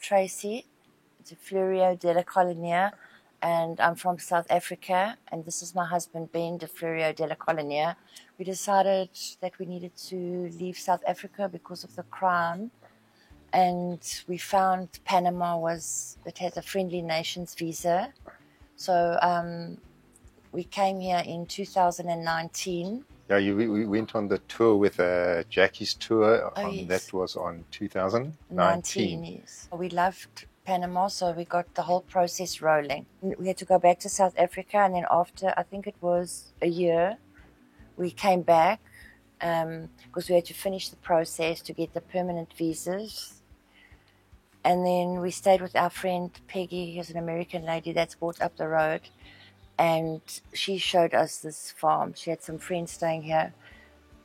Tracy, de Fleurio de la Colonia, and I'm from South Africa, and this is my husband, Ben de Fleurio de la Colonia. We decided that we needed to leave South Africa because of the crime, and we found Panama it has a friendly nations visa. So we came here in 2019. Yeah, we went on the tour with Jackie's tour. Yes. That was on 2019. 19, yes. We loved Panama, so we got the whole process rolling. We had to go back to South Africa, and then after, I think it was a year, we came back because we had to finish the process to get the permanent visas. And then we stayed with our friend Peggy, who's an American lady that's bought up the road. And she showed us this farm. She had some friends staying here,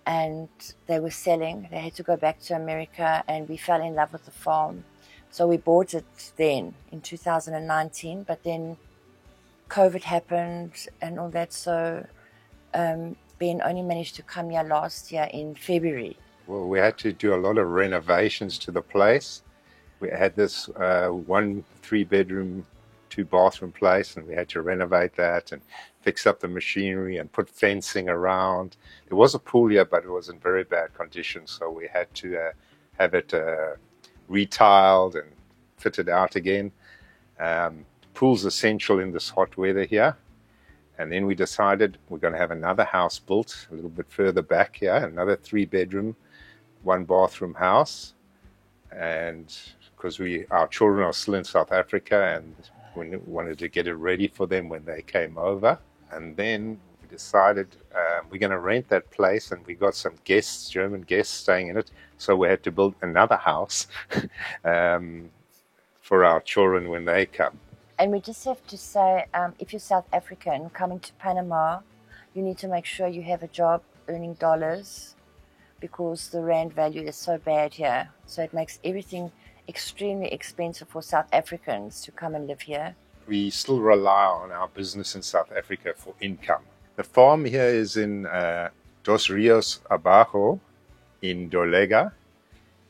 and they were selling. They had to go back to America, and we fell in love with the farm. So we bought it then in 2019, but then COVID happened and all that. So Ben only managed to come here last year in February. Well, we had to do a lot of renovations to the place. We had this 1 3-bedroom, 2-bathroom place, and we had to renovate that and fix up the machinery and put fencing around. There was a pool here, but it was in very bad condition, so we had to have it retiled and fitted out again. Pool's essential in this hot weather here. And then we decided we're going to have another house built a little bit further back here, another 3-bedroom, 1-bathroom house. And because our children are still in South Africa, and we wanted to get it ready for them when they came over. And then we decided we're going to rent that place, and we got some guests, German guests, staying in it. So we had to build another house for our children when they come. And we just have to say, if you're South African coming to Panama, you need to make sure you have a job earning dollars, because the rand value is so bad here. So it makes everything extremely expensive for South Africans to come and live here. We still rely on our business in South Africa for income. The farm here is in Dos Rios Abajo in Dolega.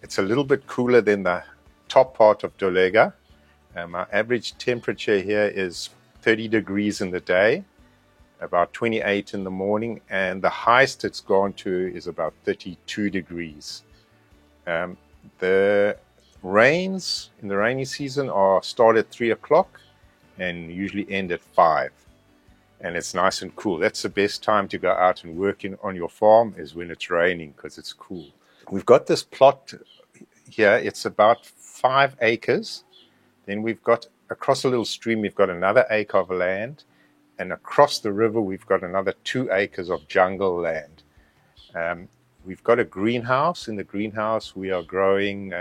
It's a little bit cooler than the top part of Dolega. Our average temperature here is 30 degrees in the day, about 28 in the morning, and the highest it's gone to is about 32 degrees. The rains in the rainy season start at 3 o'clock and usually end at 5. And it's nice and cool. That's the best time to go out and work on your farm, is when it's raining, because it's cool. We've got this plot here. It's about 5 acres. Then we've got, across a little stream, we've got another acre of land. And across the river, we've got another 2 acres of jungle land. We've got a greenhouse. In the greenhouse, we are growing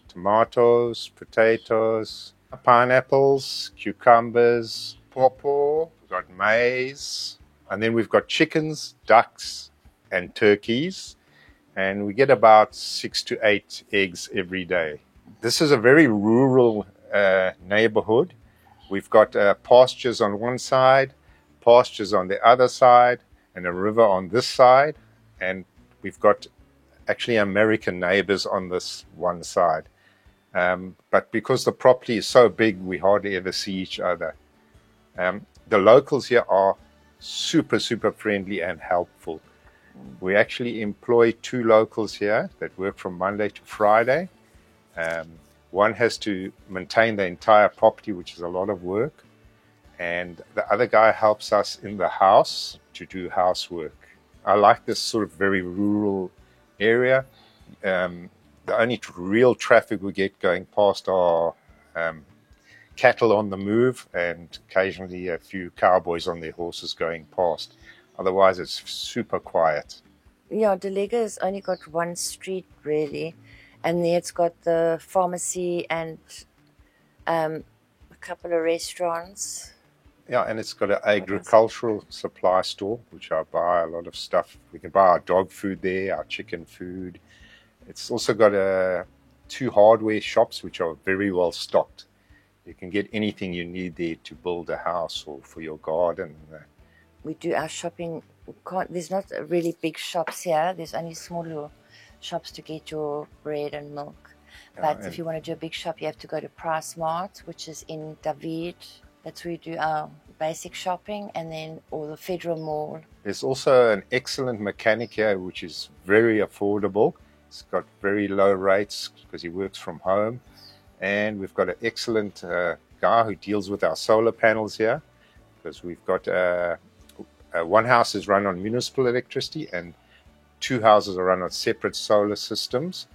tomatoes, potatoes, pineapples, cucumbers, pawpaw. We've got maize. And then we've got chickens, ducks, and turkeys. And we get about 6 to 8 eggs every day. This is a very rural neighborhood. We've got pastures on one side, pastures on the other side, and a river on this side. And we've got actually American neighbors on this one side. But because the property is so big, we hardly ever see each other. The locals here are super, super friendly and helpful. We actually employ 2 locals here that work from Monday to Friday. One has to maintain the entire property, which is a lot of work. And the other guy helps us in the house to do housework. I like this sort of very rural area. The only real traffic we get going past are cattle on the move, and occasionally a few cowboys on their horses going past. Otherwise, it's super quiet. Yeah, Dolega has only got one street, really. And there it's got the pharmacy and a couple of restaurants. Yeah, and it's got an agricultural supply store, which I buy a lot of stuff. We can buy our dog food there, our chicken food. It's also got 2 hardware shops, which are very well stocked. You can get anything you need there to build a house or for your garden. We do our shopping. There's not really big shops here. There's only small little shops to get your bread and milk. But if you want to do a big shop, you have to go to Price Mart, which is in David. That's where we do our basic shopping, and then or the Federal Mall. There's also an excellent mechanic here, which is very affordable. It's got very low rates because he works from home. And we've got an excellent guy who deals with our solar panels here, because we've got one house is run on municipal electricity and 2 houses are run on separate solar systems,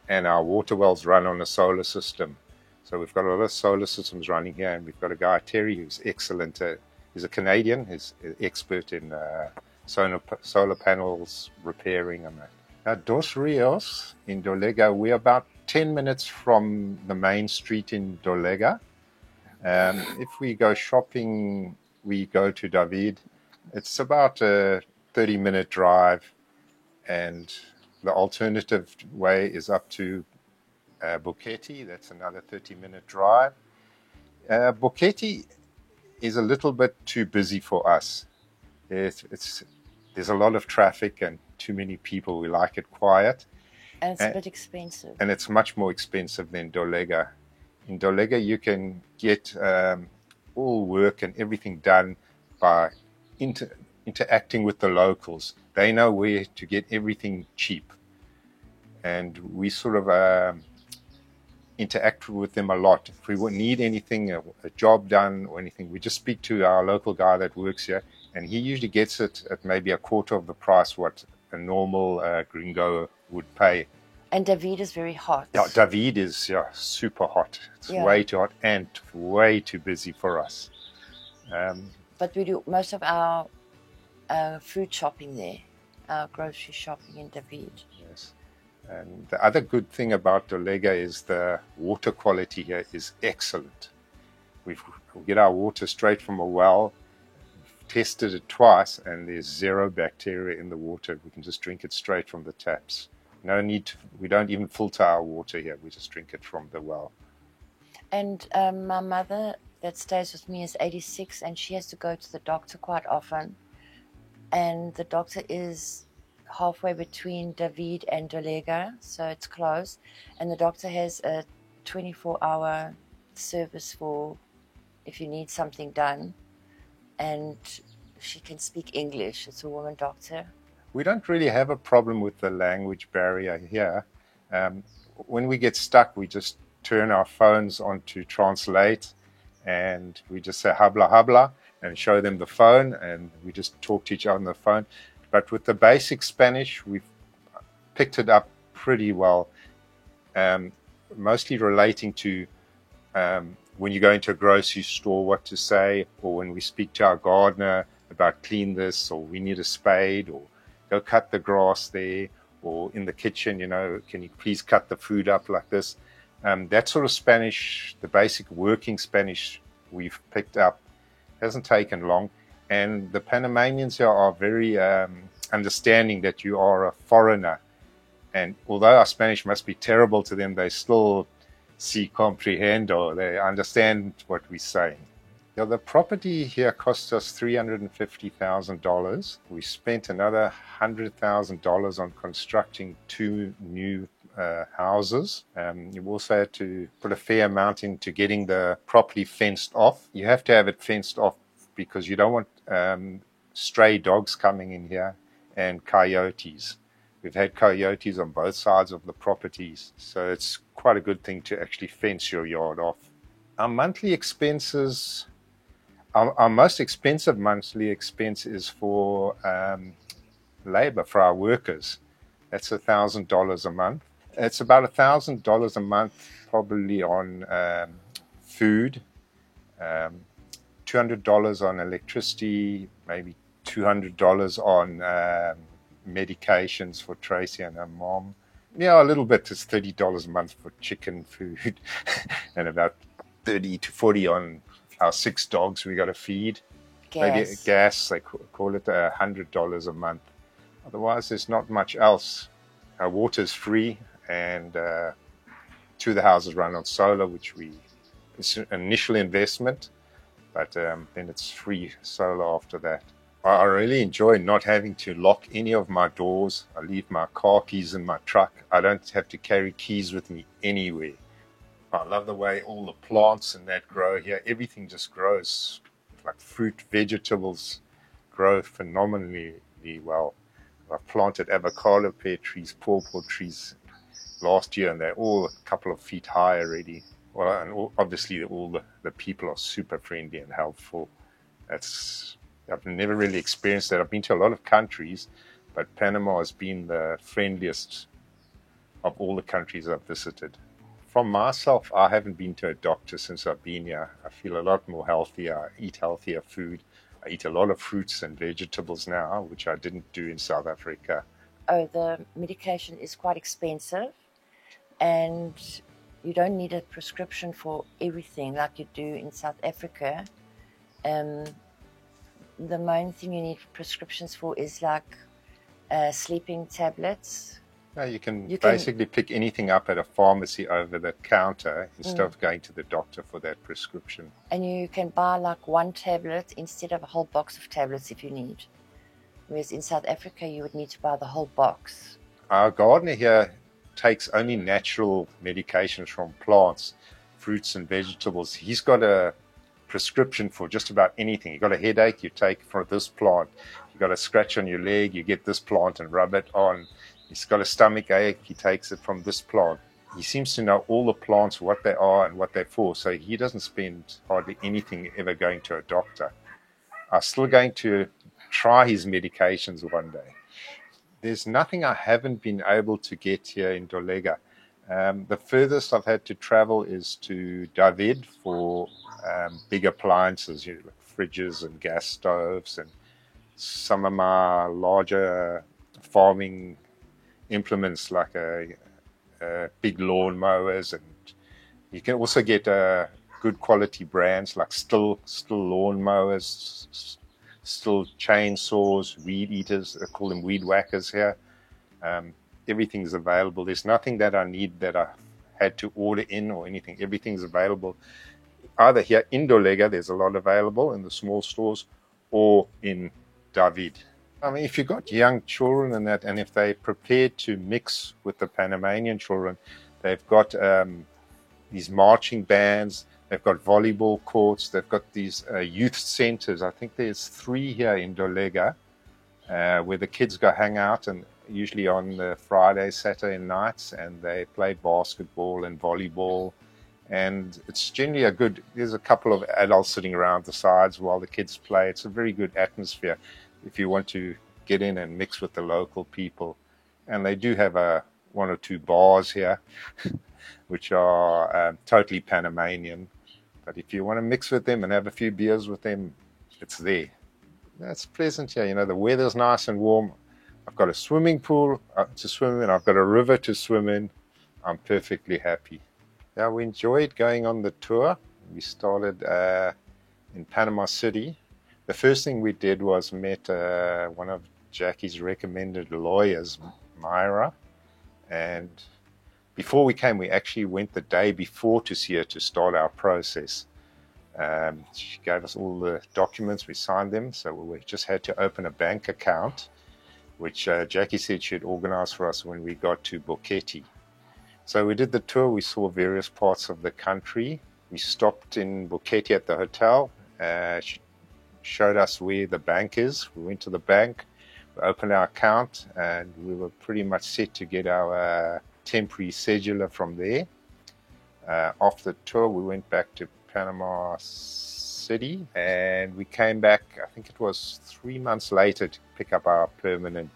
and our water wells run on a solar system. So we've got a lot of solar systems running here, and we've got a guy, Terry, who's excellent. He's a Canadian. He's an expert in solar panels repairing and that. Now, Dos Rios in Dolega, we're about 10 minutes from the main street in Dolega. If we go shopping, we go to David. It's about a 30-minute drive, and the alternative way is up to Buketi. That's another 30-minute drive. Buketi is a little bit too busy for us. There's a lot of traffic and too many people. We like it quiet. And it's a bit expensive. And it's much more expensive than Dolega. In Dolega, you can get all work and everything done by interacting with the locals. They know where to get everything cheap. And we sort of interact with them a lot. If we need anything, a job done or anything, we just speak to our local guy that works here, and he usually gets it at maybe a quarter of the price what a normal gringo would pay. And David is very hot. Yeah, David is super hot. It's way too hot and way too busy for us. But we do most of our food shopping there, our grocery shopping in David. Yes. And the other good thing about Dolega is the water quality here is excellent. We get our water straight from a well. We've tested it twice, and there's zero bacteria in the water. We can just drink it straight from the taps. No need. We don't even filter our water here. We just drink it from the well. And my mother that stays with me is 86, and she has to go to the doctor quite often. And the doctor is halfway between David and Dolega, so it's close. And the doctor has a 24-hour service for if you need something done. And she can speak English. It's a woman doctor. We don't really have a problem with the language barrier here. When we get stuck, we just turn our phones on to translate, and we just say habla habla and show them the phone, and we just talk to each other on the phone. But with the basic Spanish, we've picked it up pretty well, mostly relating to when you go into a grocery store, what to say, or when we speak to our gardener about clean this, or we need a spade, or go cut the grass there, or in the kitchen, can you please cut the food up like this? That sort of Spanish, the basic working Spanish we've picked up, hasn't taken long. And the Panamanians here are very understanding that you are a foreigner. And although our Spanish must be terrible to them, they still si comprehendo. They understand what we're saying. The property here cost us $350,000. We spent another $100,000 on constructing 2 new houses. You also had to put a fair amount into getting the property fenced off. You have to have it fenced off because you don't want stray dogs coming in here and coyotes. We've had coyotes on both sides of the properties, so it's quite a good thing to actually fence your yard off. Our monthly expenses, our most expensive monthly expense is for labor, for our workers. That's $1,000 a month. It's about $1,000 a month probably on food, $200 on electricity, maybe $200 on medications for Tracy and her mom. Yeah, a little bit. It's $30 a month for chicken food and about $30 to $40 on our 6 dogs we got to feed. Maybe gas, they call it $100 a month. Otherwise, there's not much else. Our water's free, and 2 of the houses run on solar, which it's an initial investment, but then it's free solar after that. I really enjoy not having to lock any of my doors. I leave my car keys in my truck. I don't have to carry keys with me anywhere. I love the way all the plants and that grow here. Everything just grows, like fruit, vegetables grow phenomenally well. I planted avocado pear trees, pawpaw trees last year, and they're all a couple of feet high already. Well, and obviously all the people are super friendly and helpful. I've never really experienced that. I've been to a lot of countries, but Panama has been the friendliest of all the countries I've visited. From myself, I haven't been to a doctor since I've been here. I feel a lot more healthier. I eat healthier food. I eat a lot of fruits and vegetables now, which I didn't do in South Africa. Oh, the medication is quite expensive, and you don't need a prescription for everything like you do in South Africa. The main thing you need prescriptions for is like sleeping tablets. No, you can basically pick anything up at a pharmacy over the counter instead of going to the doctor for that prescription. And you can buy like one tablet instead of a whole box of tablets if you need. Whereas in South Africa, you would need to buy the whole box. Our gardener here takes only natural medications from plants, fruits and vegetables. He's got a prescription for just about anything. You've got a headache, you take from this plant. You've got a scratch on your leg, you get this plant and rub it on. He's got a stomach ache, he takes it from this plant. He seems to know all the plants, what they are and what they're for, so he doesn't spend hardly anything ever going to a doctor. I'm still going to try his medications one day. There's nothing I haven't been able to get here in Dolega. The furthest I've had to travel is to David for big appliances, like fridges and gas stoves, and some of my larger farming implements like big lawn mowers, and you can also get good quality brands like Still lawn mowers, Still chainsaws, weed eaters. They call them weed whackers here. Everything's available. There's nothing that I need that I had to order in or anything. Everything's available. Either here in Dolega, there's a lot available in the small stores, or in David. I mean, if you've got young children and that, and if they're prepared to mix with the Panamanian children, they've got these marching bands, they've got volleyball courts, they've got these youth centers. I think there's 3 here in Dolega where the kids go hang out, and usually on the Friday, Saturday nights, and they play basketball and volleyball. And it's generally there's a couple of adults sitting around the sides while the kids play. It's a very good atmosphere if you want to get in and mix with the local people. And they do have 1 or 2 bars here, which are totally Panamanian. But if you want to mix with them and have a few beers with them, it's there. It's pleasant here. You know, the weather's nice and warm. I've got a swimming pool to swim in. I've got a river to swim in. I'm perfectly happy. Yeah, we enjoyed going on the tour. We started in Panama City. The first thing we did was met one of Jackie's recommended lawyers, Myra. And before we came, we actually went the day before to see her to start our process. She gave us all the documents, we signed them, so we just had to open a bank account, which Jackie said she'd organize for us when we got to Buketi. So we did the tour, we saw various parts of the country. We stopped in Buketi at the hotel. She showed us where the bank is. We went to the bank, we opened our account, and we were pretty much set to get our temporary cedula from there. After the tour, we went back to Panama City, and we came back, I think it was 3 months later, to pick up our permanent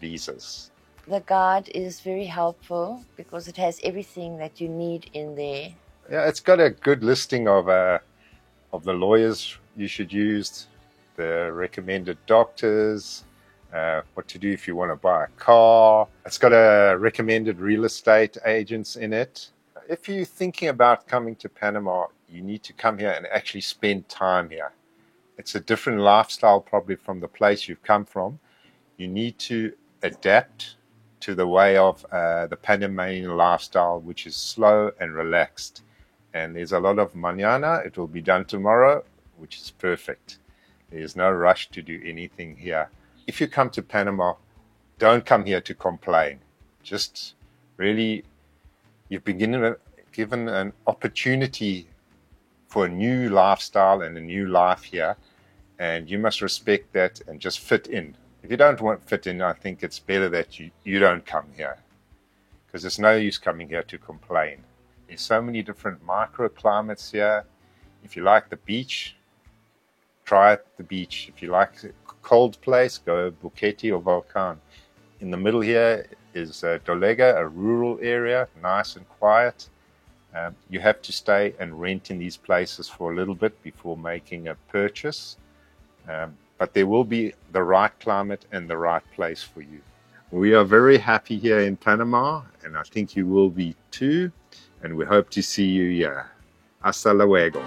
visas. The guide is very helpful because it has everything that you need in there. Yeah, it's got a good listing of the lawyers you should use, the recommended doctors, what to do if you want to buy a car. It's got a recommended real estate agents in it. If you're thinking about coming to Panama, you need to come here and actually spend time here. It's a different lifestyle probably from the place you've come from. You need to adapt to the way of the Panamanian lifestyle, which is slow and relaxed. And there's a lot of mañana, it will be done tomorrow, which is perfect. There's no rush to do anything here. If you come to Panama, don't come here to complain. Just really, you've been given given an opportunity for a new lifestyle and a new life here, and you must respect that and just fit in. If you don't want to fit in, I think it's better that you don't come here, because there's no use coming here to complain. There's so many different microclimates here. If you like the beach, try the beach. If you like a cold place, go Buketi or Volcan. In the middle here is Dolega, a rural area, nice and quiet. You have to stay and rent in these places for a little bit before making a purchase. But there will be the right climate and the right place for you. We are very happy here in Panama, and I think you will be too. And we hope to see you here. Hasta luego.